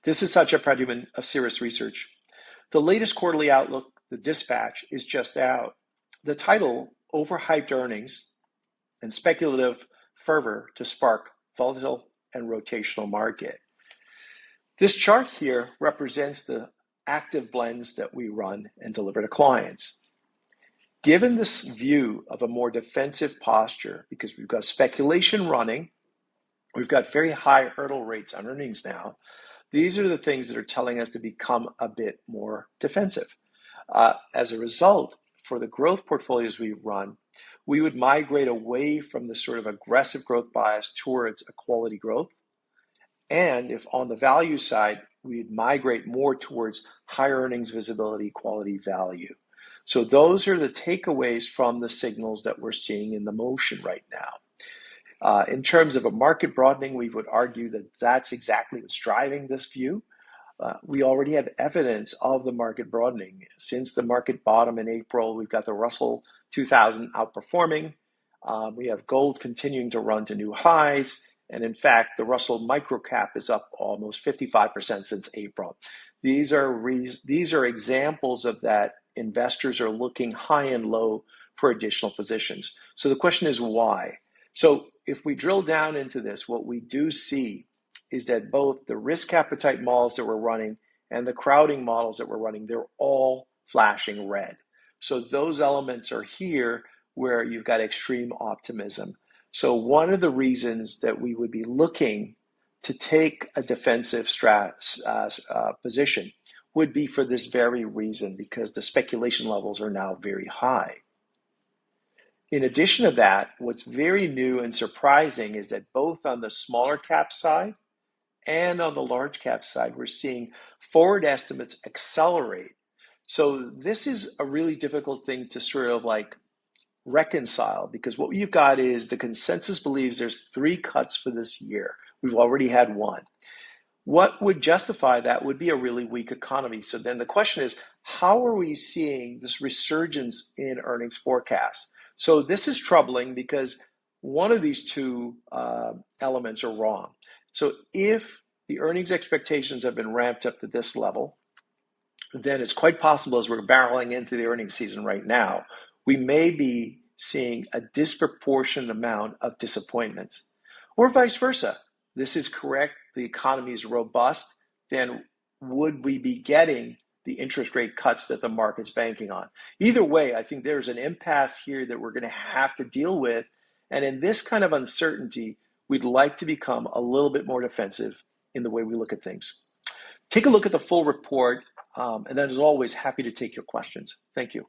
This is Sajid Pradyuman of Cirrus Research. The latest quarterly outlook, the dispatch, is just out. The title, Overhyped Earnings and Speculative Fervor to Spark Volatile and Rotational Market. This chart here represents the active blends that we run and deliver to clients. Given this view of a more defensive posture, because we've got speculation running, we've got very high hurdle rates on earnings now, these are the things that are telling us to become a bit more defensive. As a result, for the growth portfolios we run, we would migrate away from the sort of aggressive growth bias towards a quality growth. And if on the value side, we'd migrate more towards higher earnings visibility, quality value. So those are the takeaways from the signals that we're seeing in the motion right now. In terms of a market broadening, we would argue that that's exactly what's driving this view. We already have evidence of the market broadening. Since the market bottom in April, we've got the Russell 2000 outperforming. We have gold continuing to run to new highs. And in fact, the Russell microcap is up almost 55% since April. These are examples of that. Investors are looking high and low for additional positions. So the question is why? So if we drill down into this, what we do see is that both the risk appetite models that we're running and the crowding models that we're running, they're all flashing red. So those elements are here where you've got extreme optimism. So one of the reasons that we would be looking to take a defensive position would be for this very reason, because the speculation levels are now very high. In addition to that, what's very new and surprising is that both on the smaller cap side and on the large cap side, we're seeing forward estimates accelerate. So this is a really difficult thing to sort of like reconcile, because what you've got is the consensus believes there's 3 cuts for this year. We've already had 1. What would justify that would be a really weak economy. So then the question is, how are we seeing this resurgence in earnings forecasts? So this is troubling because one of these two elements are wrong. So if the earnings expectations have been ramped up to this level, then it's quite possible, as we're barreling into the earnings season right now, we may be seeing a disproportionate amount of disappointments, or vice versa. This is correct, the economy is robust, then would we be getting the interest rate cuts that the market's banking on? Either way, I think there's an impasse here that we're going to have to deal with. And in this kind of uncertainty, we'd like to become a little bit more defensive in the way we look at things. Take a look at the full report, and as always, happy to take your questions. Thank you.